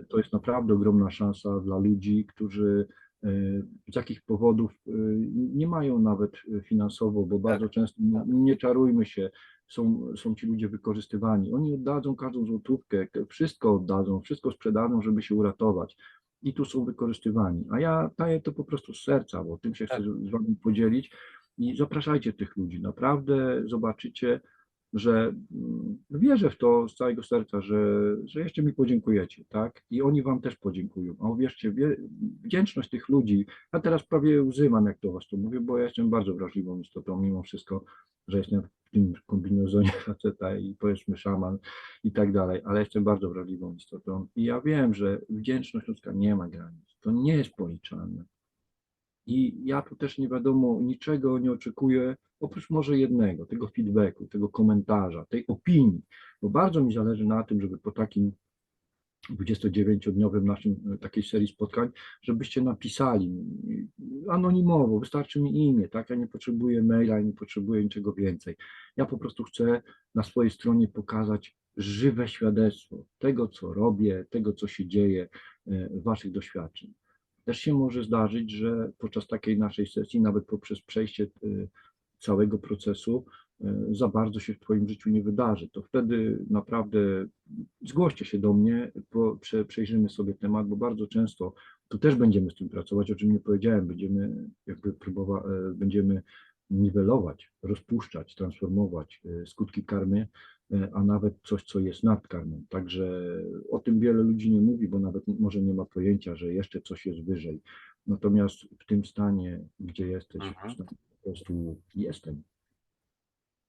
to jest naprawdę ogromna szansa dla ludzi, którzy z jakich powodów nie mają nawet finansowo, bo bardzo często, nie czarujmy się, są ci ludzie wykorzystywani. Oni oddadzą każdą złotówkę, wszystko oddadzą, wszystko sprzedadzą, żeby się uratować. I tu są wykorzystywani. A ja daję to po prostu z serca, bo tym się chcę z Wami podzielić i zapraszajcie tych ludzi. Naprawdę zobaczycie, że wierzę w to z całego serca, że jeszcze mi podziękujecie, tak? I oni Wam też podziękują. A uwierzcie, wdzięczność tych ludzi, ja teraz prawie łzy mam, jak do Was to mówię, bo ja jestem bardzo wrażliwą istotą, mimo wszystko, że jestem w tym kombinezonie faceta i powiedzmy szaman i tak dalej, ale jestem bardzo wrażliwą istotą i ja wiem, że wdzięczność ludzka nie ma granic, to nie jest policzalne. I ja tu też nie wiadomo, niczego nie oczekuję, oprócz może jednego, tego feedbacku, tego komentarza, tej opinii, bo bardzo mi zależy na tym, żeby po takim 29-dniowym naszym takiej serii spotkań, żebyście napisali anonimowo, wystarczy mi imię, tak? Ja nie potrzebuję maila, nie potrzebuję niczego więcej. Ja po prostu chcę na swojej stronie pokazać żywe świadectwo tego, co robię, tego, co się dzieje, waszych doświadczeń. Też się może zdarzyć, że podczas takiej naszej sesji, nawet poprzez przejście całego procesu, za bardzo się w Twoim życiu nie wydarzy. To wtedy naprawdę zgłoście się do mnie, przejrzymy sobie temat, bo bardzo często tu też będziemy z tym pracować, o czym nie powiedziałem, będziemy niwelować, rozpuszczać, transformować skutki karmy, a nawet coś, co jest nad karmą. Także o tym wiele ludzi nie mówi, bo nawet może nie ma pojęcia, że jeszcze coś jest wyżej. Natomiast w tym stanie, gdzie jesteś, po prostu jestem.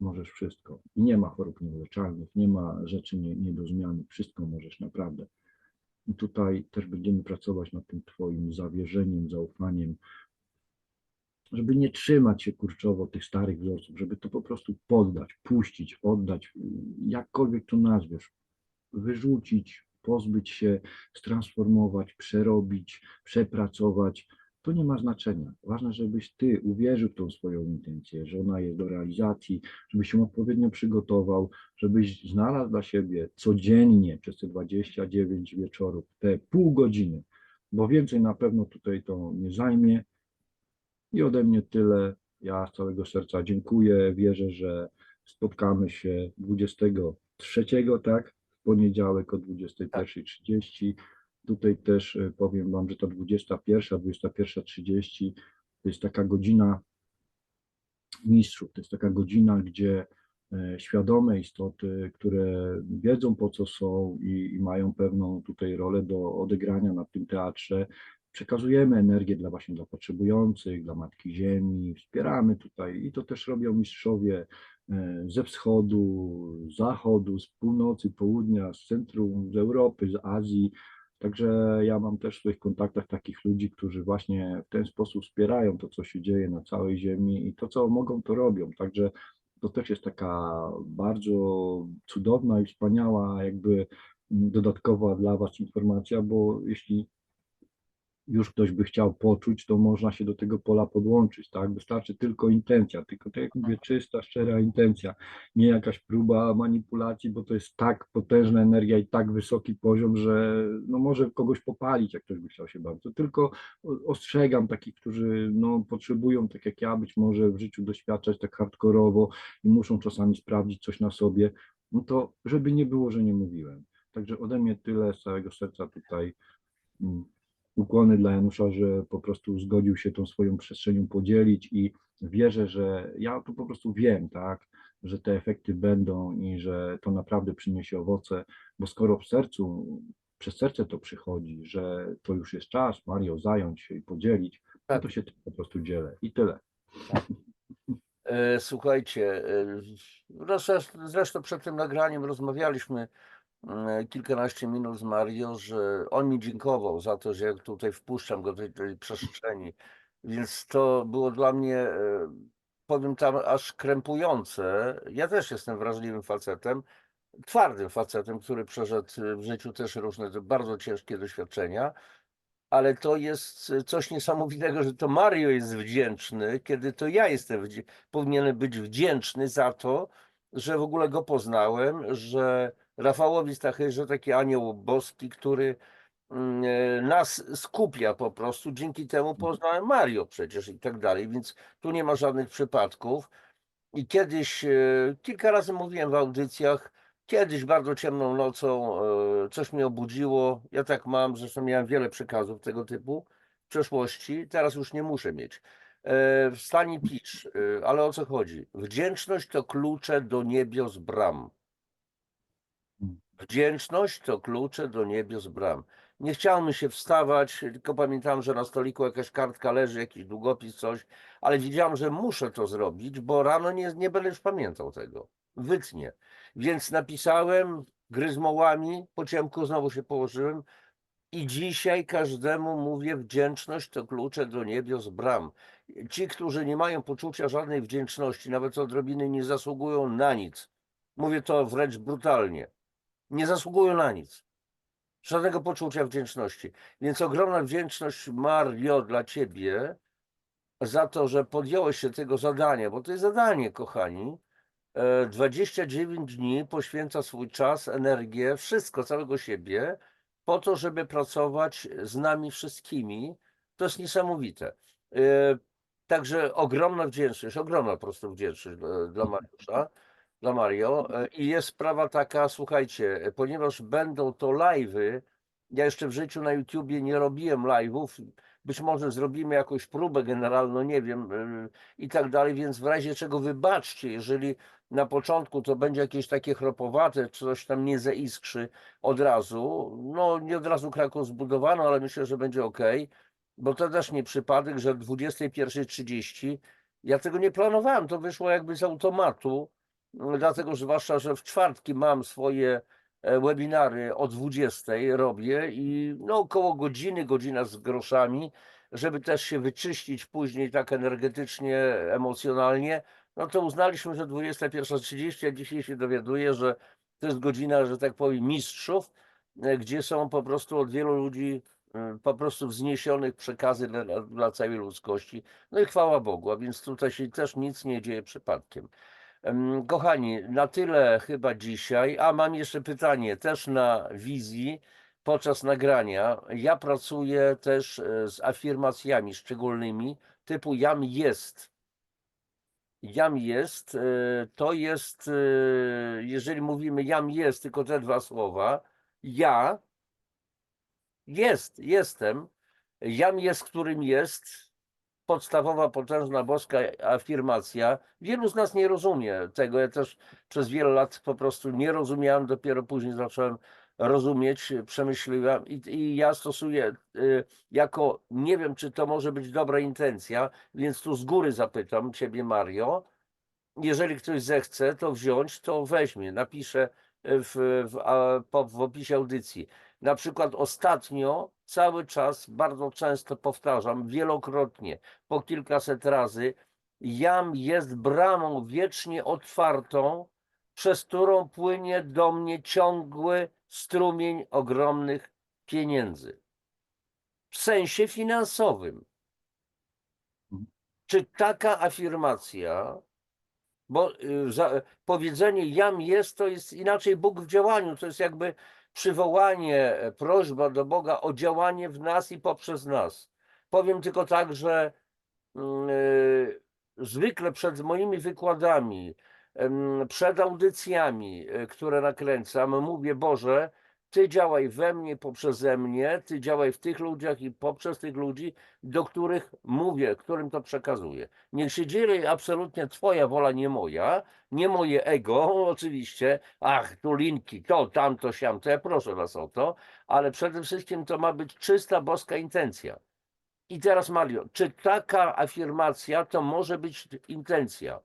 Możesz wszystko. I nie ma chorób niewyleczalnych, nie ma rzeczy nie do zmiany. Wszystko możesz naprawdę. I tutaj też będziemy pracować nad tym Twoim zawierzeniem, zaufaniem, żeby nie trzymać się kurczowo tych starych wzorców, żeby to po prostu poddać, puścić, oddać, jakkolwiek to nazwiesz, wyrzucić, pozbyć się, transformować, przerobić, przepracować. To nie ma znaczenia. Ważne, żebyś Ty uwierzył w tą swoją intencję, że ona jest do realizacji, żebyś się odpowiednio przygotował, żebyś znalazł dla siebie codziennie przez te 29 wieczorów, te pół godziny, bo więcej na pewno tutaj to nie zajmie. I ode mnie tyle. Ja z całego serca dziękuję. Wierzę, że spotkamy się 23, tak? W poniedziałek o 21:30. Tutaj też powiem Wam, że ta 21, 21:30 to jest taka godzina mistrzów. To jest taka godzina, gdzie świadome istoty, które wiedzą po co są i mają pewną tutaj rolę do odegrania na tym teatrze. Przekazujemy energię właśnie dla potrzebujących, dla Matki Ziemi, wspieramy tutaj i to też robią mistrzowie ze wschodu, z zachodu, z północy, południa, z centrum, z Europy, z Azji. Także ja mam też w swoich kontaktach takich ludzi, którzy właśnie w ten sposób wspierają to, co się dzieje na całej Ziemi i to, co mogą, to robią. Także to też jest taka bardzo cudowna i wspaniała jakby dodatkowa dla Was informacja, bo jeśli już ktoś by chciał poczuć, to można się do tego pola podłączyć, tak? Wystarczy tylko intencja, tylko tak jak mówię, czysta, szczera intencja, nie jakaś próba manipulacji, bo to jest tak potężna energia i tak wysoki poziom, że no może kogoś popalić, jak ktoś by chciał się bawić. To tylko ostrzegam takich, którzy no, potrzebują, tak jak ja, być może w życiu doświadczać tak hardkorowo i muszą czasami sprawdzić coś na sobie, no to żeby nie było, że nie mówiłem. Także ode mnie tyle z całego serca tutaj. Ukłony dla Janusza, że po prostu zgodził się tą swoją przestrzenią podzielić i wierzę, że ja to po prostu wiem, tak, że te efekty będą i że to naprawdę przyniesie owoce, bo skoro w sercu, przez serce to przychodzi, że to już jest czas, Mario, zająć się i podzielić, no Tak. to się tym po prostu dzielę i tyle. Słuchajcie, zresztą przed tym nagraniem rozmawialiśmy kilkanaście minut z Mario, że on mi dziękował za to, że ja tutaj wpuszczam go do tej przestrzeni. Więc to było dla mnie, powiem tam, aż krępujące. Ja też jestem wrażliwym facetem, twardym facetem, który przeszedł w życiu też różne bardzo ciężkie doświadczenia. Ale to jest coś niesamowitego, że to Mario jest wdzięczny, kiedy to ja jestem, powinienem być wdzięczny za to, że w ogóle go poznałem, że Rafałowi Stachyrze, taki anioł boski, który nas skupia po prostu, dzięki temu poznałem Mario przecież i tak dalej, więc tu nie ma żadnych przypadków. I kiedyś, kilka razy mówiłem w audycjach, kiedyś bardzo ciemną nocą coś mnie obudziło. Ja tak mam, zresztą miałem wiele przekazów tego typu w przeszłości, teraz już nie muszę mieć. Wstań i pisz, ale o co chodzi? Wdzięczność to klucze do niebios bram. Wdzięczność to klucze do niebios bram. Nie chciało mi się wstawać, tylko pamiętałem, że na stoliku jakaś kartka leży, jakiś długopis, coś, ale wiedziałem, że muszę to zrobić, bo rano nie będę już pamiętał tego. Wytnie. Więc napisałem gryzmołami, po ciemku znowu się położyłem i dzisiaj każdemu mówię, wdzięczność to klucze do niebios bram. Ci, którzy nie mają poczucia żadnej wdzięczności, nawet odrobiny, nie zasługują na nic. Mówię to wręcz brutalnie. Nie zasługują na nic. Żadnego poczucia wdzięczności. Więc ogromna wdzięczność, Mario, dla ciebie za to, że podjąłeś się tego zadania, bo to jest zadanie, kochani. 29 dni poświęca swój czas, energię, wszystko, całego siebie, po to, żeby pracować z nami wszystkimi. To jest niesamowite. E, Także ogromna wdzięczność, ogromna po prostu wdzięczność dla Mariusza, dla Mario. I jest sprawa taka, słuchajcie, ponieważ będą to live'y, ja jeszcze w życiu na YouTubie nie robiłem live'ów, być może zrobimy jakąś próbę generalną, nie wiem, i tak dalej, więc w razie czego wybaczcie, jeżeli na początku to będzie jakieś takie chropowate, coś tam nie zaiskrzy od razu, no nie od razu Kraków zbudowano, ale myślę, że będzie ok, bo to też nie przypadek, że 21:30, ja tego nie planowałem, to wyszło jakby z automatu, dlatego że zwłaszcza, że w czwartki mam swoje webinary o 20 robię i no około godziny, godzina z groszami, żeby też się wyczyścić później tak energetycznie, emocjonalnie, no to uznaliśmy, że 21:30, a dzisiaj się dowiaduję, że to jest godzina, że tak powiem, mistrzów, gdzie są po prostu od wielu ludzi po prostu wzniesionych przekazy dla całej ludzkości. No i chwała Bogu, a więc tutaj się też nic nie dzieje przypadkiem. Kochani, na tyle chyba dzisiaj. A mam jeszcze pytanie, też na wizji podczas nagrania. Ja pracuję też z afirmacjami szczególnymi typu jam jest. Jam jest, to jest, jeżeli mówimy jam jest, tylko te dwa słowa, ja jest, jestem, jam jest, którym jest, podstawowa, potężna boska afirmacja. Wielu z nas nie rozumie tego. Ja też przez wiele lat po prostu nie rozumiałem, dopiero później zacząłem rozumieć, przemyśliłem i ja stosuję jako, nie wiem, czy to może być dobra intencja, więc tu z góry zapytam ciebie, Mario. Jeżeli ktoś zechce to wziąć, to weźmie, napisze w opisie audycji. Na przykład ostatnio cały czas bardzo często powtarzam, wielokrotnie, po kilkaset razy, jam jest bramą wiecznie otwartą, przez którą płynie do mnie ciągły strumień ogromnych pieniędzy. W sensie finansowym. Czy taka afirmacja, bo powiedzenie jam jest, to jest inaczej Bóg w działaniu, to jest jakby przywołanie, prośba do Boga o działanie w nas i poprzez nas. Powiem tylko tak, że zwykle przed moimi wykładami, przed audycjami, które nakręcam, mówię: Boże, Ty działaj we mnie, poprzeze mnie, Ty działaj w tych ludziach i poprzez tych ludzi, do których mówię, którym to przekazuję. Niech się dzieje absolutnie Twoja wola, nie moja, nie moje ego, oczywiście, ach, tu linki, to, tamto, siamto, ja proszę Was o to, ale przede wszystkim to ma być czysta boska intencja. I teraz, Mario, czy taka afirmacja to może być intencja?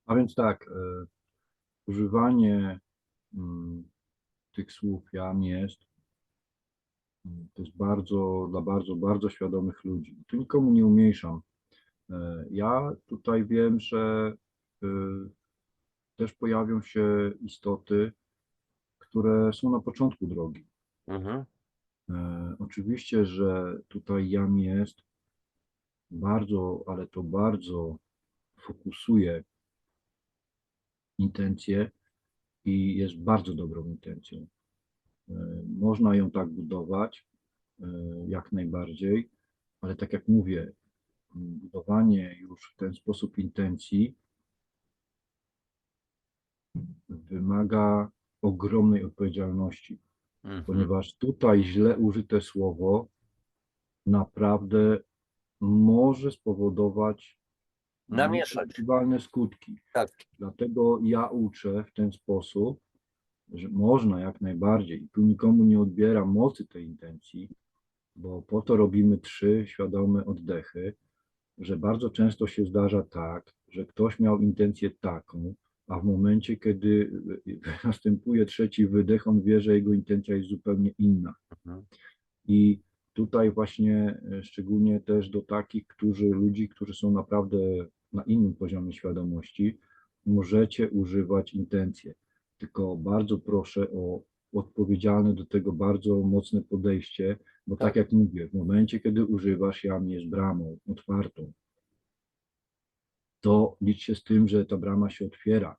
A więc tak, używanie tych słów jam jest, to jest bardzo świadomych ludzi. Tu nikomu nie umniejszam. Ja tutaj wiem, że też pojawią się istoty, które są na początku drogi. Mhm. Oczywiście, że tutaj jam jest bardzo, ale to bardzo fokusuje intencje i jest bardzo dobrą intencją. Można ją tak budować, jak najbardziej, ale tak jak mówię, budowanie już w ten sposób intencji wymaga ogromnej odpowiedzialności, Mhm. ponieważ tutaj źle użyte słowo naprawdę może spowodować Namieszać. nieprzewidywalne skutki. Tak. Dlatego ja uczę w ten sposób, że można jak najbardziej, i tu nikomu nie odbieram mocy tej intencji, bo po to robimy 3 świadome oddechy, że bardzo często się zdarza tak, że ktoś miał intencję taką, a w momencie, kiedy następuje 3. wydech, on wie, że jego intencja jest zupełnie inna. Mhm. I tutaj właśnie szczególnie też do takich ludzi, którzy są naprawdę na innym poziomie świadomości, możecie używać intencje. Tylko bardzo proszę o odpowiedzialne do tego bardzo mocne podejście, bo tak jak mówię, w momencie, kiedy używasz jam jest bramą otwartą, to licz się z tym, że ta brama się otwiera.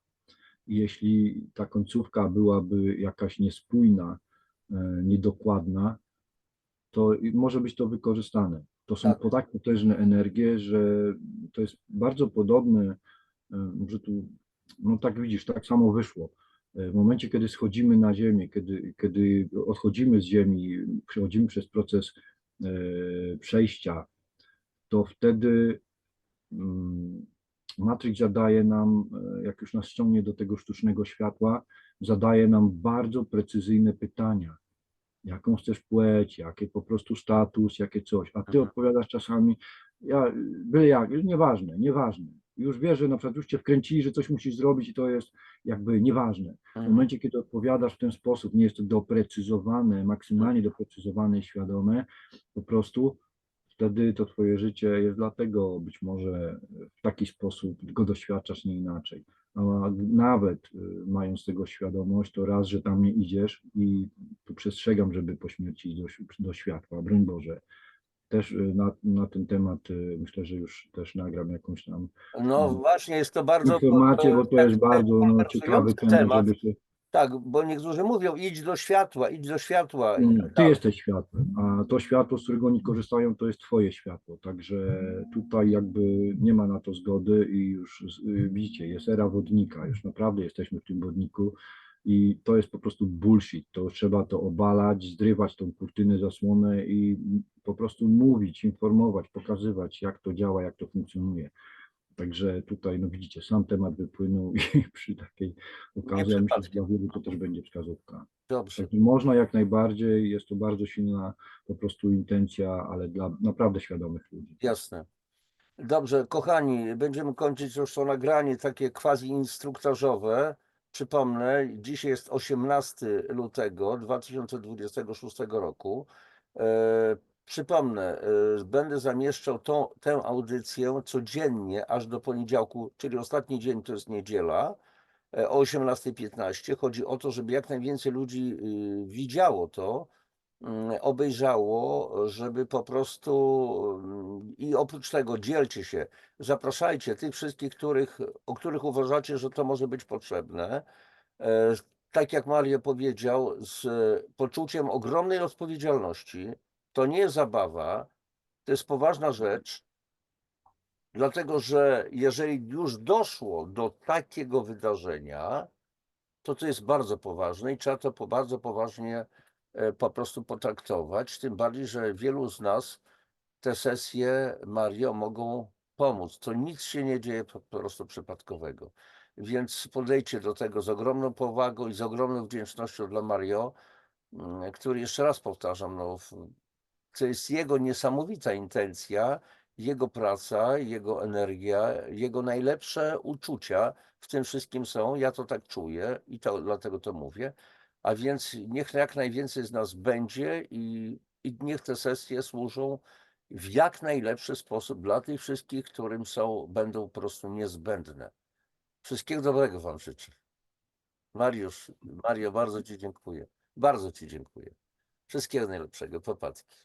I jeśli ta końcówka byłaby jakaś niespójna, niedokładna, to może być to wykorzystane. To są Tak. tak potężne energie, że to jest bardzo podobne, że tu, no tak widzisz, tak samo wyszło. W momencie, kiedy schodzimy na ziemię, kiedy odchodzimy z ziemi, przechodzimy przez proces przejścia, to wtedy Matrix zadaje nam, jak już nas ściągnie do tego sztucznego światła, zadaje nam bardzo precyzyjne pytania. Jaką chcesz płeć, jakie po prostu status, jakie coś, a ty odpowiadasz czasami, byle jak, nieważne. Już wiesz, że na przykład już cię wkręcili, że coś musisz zrobić i to jest jakby nieważne. W momencie, kiedy odpowiadasz w ten sposób, nie jest to doprecyzowane, maksymalnie doprecyzowane i świadome, po prostu wtedy to twoje życie jest dlatego być może w taki sposób go doświadczasz, nie inaczej. A nawet mając tego świadomość, to raz, że tam nie idziesz i tu przestrzegam, żeby po śmierci iść do światła, broń Boże. Też na ten temat myślę, że już też nagram jakąś tam No właśnie, jest to bardzo informację, bo to jest bardzo ciekawy bulwersujący temat, temat. żeby się... Tak, bo niektórzy mówią: idź do światła, idź do światła i tak Ty dalej. jesteś światłem, a to światło, z którego oni korzystają, to jest twoje światło. Także tutaj jakby nie ma na to zgody i już widzicie, jest era wodnika, już naprawdę jesteśmy w tym wodniku i to jest po prostu bullshit. To trzeba to obalać, zdrywać tą kurtynę, zasłonę i po prostu mówić, informować, pokazywać, jak to działa, jak to funkcjonuje. Także tutaj, no widzicie, sam temat wypłynął i przy takiej Nie okazji, ja myślę, że przypadkiem. dla wielu to też będzie wskazówka. Dobrze. Także można jak najbardziej, jest to bardzo silna po prostu intencja, ale dla naprawdę świadomych ludzi. Jasne. Dobrze, kochani, będziemy kończyć już to nagranie takie quasi-instruktażowe. Przypomnę, dzisiaj jest 18 lutego 2026 roku. Przypomnę, będę zamieszczał tę audycję codziennie aż do poniedziałku, czyli ostatni dzień to jest niedziela, o 18:15. Chodzi o to, żeby jak najwięcej ludzi widziało to, obejrzało, żeby po prostu i oprócz tego dzielcie się, zapraszajcie tych wszystkich, o których uważacie, że to może być potrzebne. Tak jak Mario powiedział, z poczuciem ogromnej odpowiedzialności. To nie jest zabawa, to jest poważna rzecz, dlatego że jeżeli już doszło do takiego wydarzenia, to jest bardzo poważne i trzeba to bardzo poważnie po prostu potraktować, tym bardziej, że wielu z nas te sesje, Mario, mogą pomóc. To nic się nie dzieje po prostu przypadkowego. Więc podejdźcie do tego z ogromną powagą i z ogromną wdzięcznością dla Mario, który, jeszcze raz powtarzam, no, to jest jego niesamowita intencja, jego praca, jego energia, jego najlepsze uczucia w tym wszystkim są. Ja to tak czuję i dlatego to mówię. A więc niech jak najwięcej z nas będzie i niech te sesje służą w jak najlepszy sposób dla tych wszystkich, którym będą po prostu niezbędne. Wszystkiego dobrego Wam życzę. Mario, bardzo Ci dziękuję. Bardzo Ci dziękuję. Wszystkiego najlepszego. Popatrzcie.